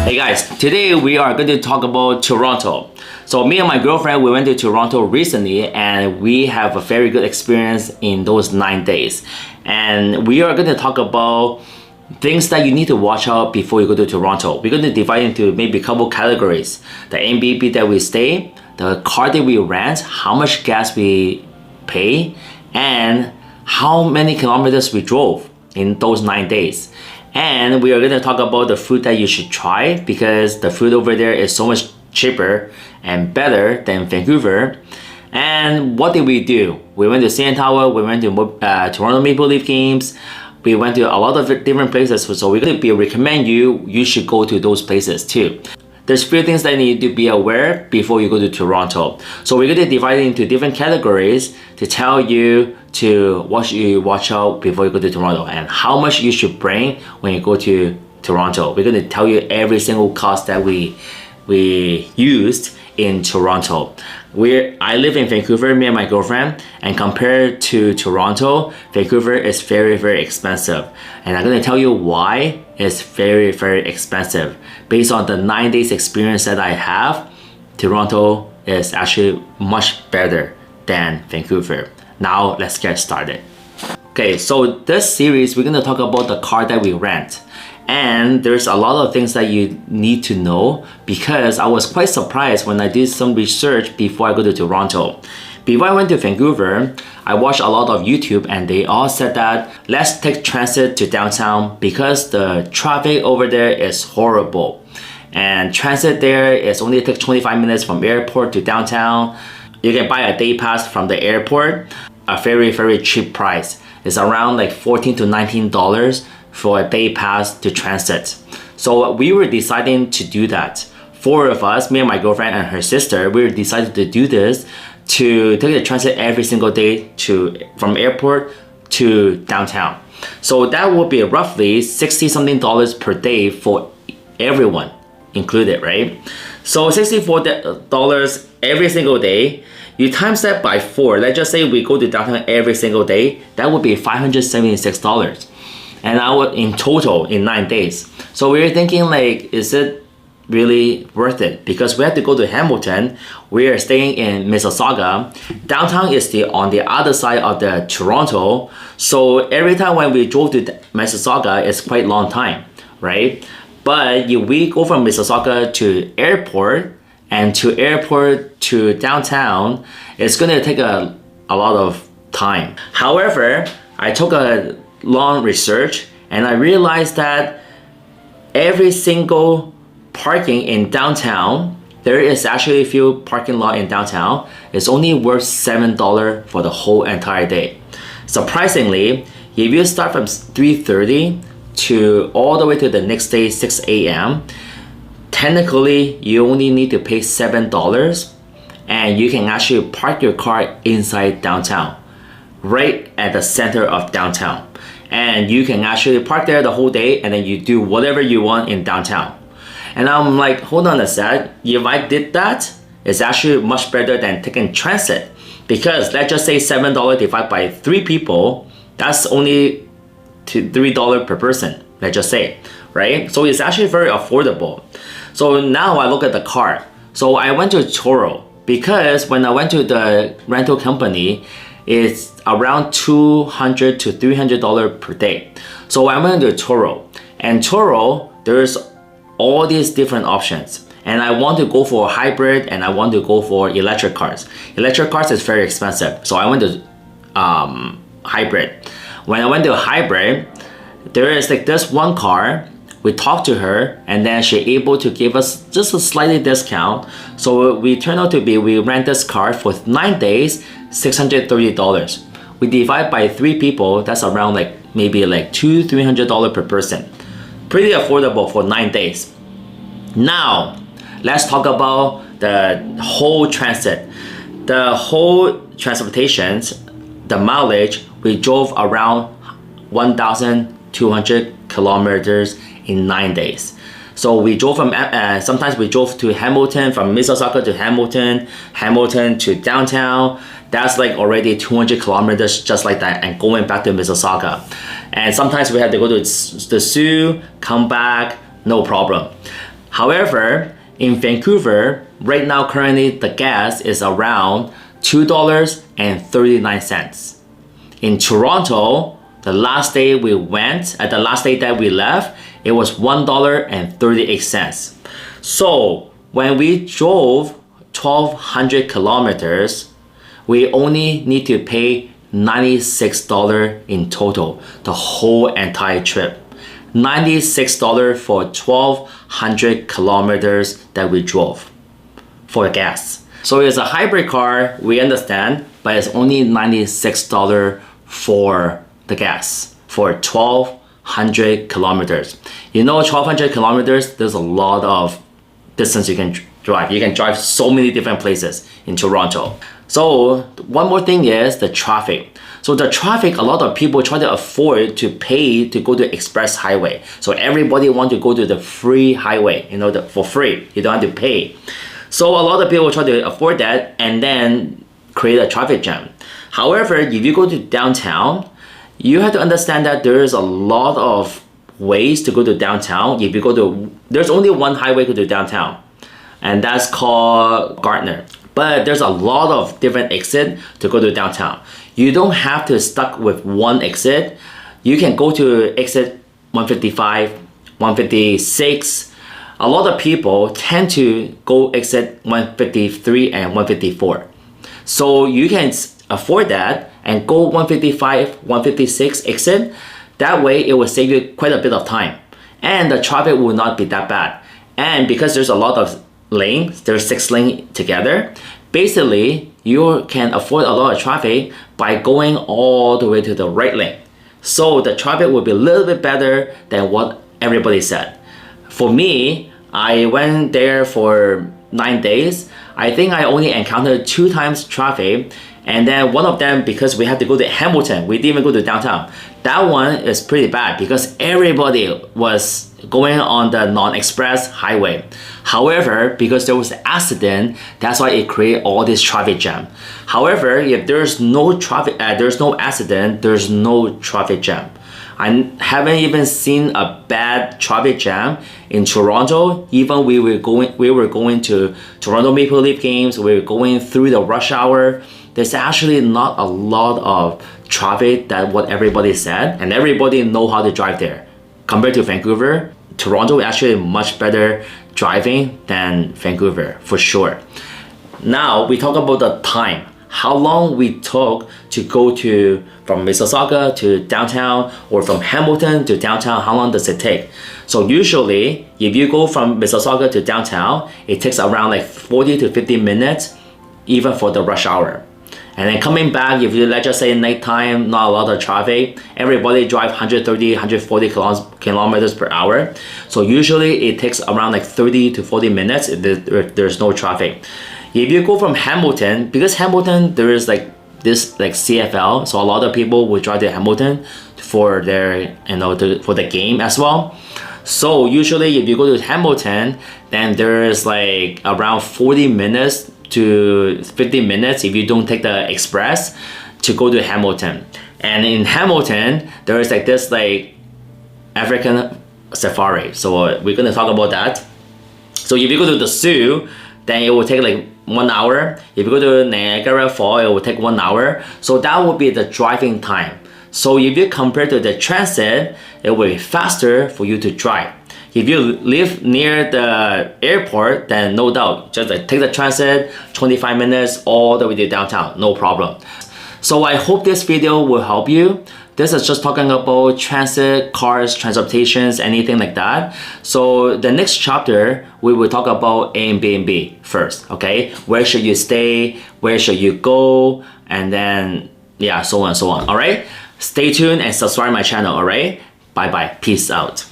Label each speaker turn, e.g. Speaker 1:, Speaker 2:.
Speaker 1: Hey guys, today we are going to talk about Toronto. So me and my girlfriend, we went to Toronto recently and we have a very good experience in those 9 days. And we are going to talk about things that you need to watch out before you go to Toronto. We're going to divide into maybe a couple categories. The Airbnb that we stay, the car that we rent, how much gas we pay, and how many kilometers we drove in those 9 days. And we are going to talk about the food that you should try because the food over there is so much cheaper and better than Vancouver. And what did we do? We went to CN Tower, we went to Toronto Maple Leaf Games, we went to a lot of different places. So we're going to recommend you should go to those places too. There's few things that you need to be aware before you go to Toronto. So we're going to divide it into different categories to tell you to what you watch out before you go to Toronto and how much you should bring when you go to Toronto. We're going to tell you every single cost that we used in Toronto. I live in Vancouver, me and my girlfriend, and compared to Toronto, Vancouver is very, very expensive. And I'm going to tell you why it's very, very expensive. Based on the 9 days experience that I have, Toronto is actually much better than Vancouver. Now let's get started. Okay, so this series, we're going to talk about the car that we rent. And there's a lot of things that you need to know because I was quite surprised when I did some research before I go to Toronto. Before I went to Vancouver, I watched a lot of YouTube and they all said that let's take transit to downtown because the traffic over there is horrible. And transit there is only take 25 minutes from airport to downtown. You can buy a day pass from the airport, a very, very cheap price. It's around like $14 to $19 for a day pass to transit. So we were deciding to do that. 4 of us, me and my girlfriend and her sister, we decided to do this to take the transit every single day from airport to downtown. So that would be roughly $60 something per day for everyone included, right? So $64 every single day, you times that by 4, let's just say we go to downtown every single day, that would be $576. And I was in total in 9 days. So we were thinking like, is it really worth it? Because we have to go to Hamilton. We are staying in Mississauga. Downtown is on the other side of the Toronto. So every time when we drove to Mississauga, it's quite long time, right? But if we go from Mississauga to airport and to airport to downtown, it's gonna take a lot of time. However, I took a long research and I realized that every single parking in downtown, there is actually a few parking lot in downtown, it's only worth $7 for the whole entire day. Surprisingly, if you start from 3:30 to all the way to the next day 6 a.m., technically you only need to pay $7 and you can actually park your car inside downtown, right at the center of downtown. And you can actually park there the whole day and then you do whatever you want in downtown. And I'm like, hold on a sec, if I did that, it's actually much better than taking transit. Because let's just say $7 divided by 3 people, that's only $3 per person, let's just say, right? So it's actually very affordable. So now I look at the car. So I went to Turo because when I went to the rental company, it's around $200 to $300 per day. So I went to Turo, and Turo, there's all these different options. And I want to go for hybrid and I want to go for electric cars. Electric cars is very expensive. So I went to hybrid. When I went to hybrid, there is like this one car. We talked to her and then she able to give us just a slightly discount. So we turned out to be, we rent this car for 9 days, $630. We divide by 3 people, that's around like maybe like $200-300 per person. Pretty affordable for 9 days. Now, let's talk about the whole transit. The whole transportations, the mileage, we drove around 1,200 kilometers in 9 days. So we drove from, sometimes we drove to Hamilton, from Mississauga to Hamilton, Hamilton to downtown. That's like already 200 kilometers just like that, and going back to Mississauga. And sometimes we had to go to the zoo, come back, no problem. However, in Vancouver, right now currently the gas is around $2.39. In Toronto, the last day we went, at the last day that we left, it was $1.38. So when we drove 1,200 kilometers, we only need to pay $96 in total, the whole entire trip. $96 for 1,200 kilometers that we drove for gas. So it's a hybrid car, we understand, but it's only $96 for the gas for 1,200 kilometers. You know, 1,200 kilometers, there's a lot of distance you can drive. You can drive so many different places in Toronto. So one more thing is the traffic. So the traffic, a lot of people try to afford to pay to go to express highway. So everybody want to go to the free highway, you know, for free. You don't have to pay. So a lot of people try to afford that and then create a traffic jam. However, if you go to downtown, you have to understand that there is a lot of ways to go to downtown. If you go to, there's only one highway to downtown, and that's called Gardner. But there's a lot of different exits to go to downtown. You don't have to stuck with one exit. You can go to exit 155, 156. A lot of people tend to go exit 153 and 154. So you can afford that and go 155, 156 exit. That way it will save you quite a bit of time. And the traffic will not be that bad. And because there's a lot of lanes, there's 6 lanes together, basically you can afford a lot of traffic by going all the way to the right lane. So the traffic will be a little bit better than what everybody said. For me, I went there for 9 days. I think I only encountered 2 times traffic, and then one of them because we had to go to Hamilton. We didn't even go to downtown. That one is pretty bad because everybody was going on the non-express highway. However, because there was an accident, that's why it created all this traffic jam. However, if there's no traffic, there's no accident, there's no traffic jam. I haven't even seen a bad traffic jam in Toronto. Even we were going to Toronto Maple Leaf games, we were going through the rush hour. There's actually not a lot of traffic that what everybody said, and everybody know how to drive there. Compared to Vancouver, Toronto is actually much better driving than Vancouver, for sure. Now we talk about the time. How long we took to go from Mississauga to downtown, or from Hamilton to downtown, how long does it take? So usually, if you go from Mississauga to downtown, it takes around like 40 to 50 minutes, even for the rush hour. And then coming back, if you let's just say nighttime, not a lot of traffic, everybody drive 130, 140 kilometers per hour. So usually it takes around like 30 to 40 minutes if there's no traffic. If you go from Hamilton, because Hamilton, there is like this like CFL, so a lot of people will drive to Hamilton for their, for the game as well. So usually if you go to Hamilton, then there is like around 40 minutes to 50 minutes if you don't take the express to go to Hamilton. And in Hamilton, there is like this like African safari. So we're gonna talk about that. So if you go to the zoo, then it will take like 1 hour. If you go to Niagara Falls, it will take 1 hour. So that will be the driving time. So if you compare to the transit, it will be faster for you to drive. If you live near the airport, then no doubt, just like take the transit, 25 minutes all the way to downtown, no problem. So I hope this video will help you. This is just talking about transit, cars, transportations, anything like that. So the next chapter, we will talk about Airbnb first, okay? Where should you stay? Where should you go? And then, yeah, so on and so on, all right? Stay tuned and subscribe my channel, all right? Bye-bye, peace out.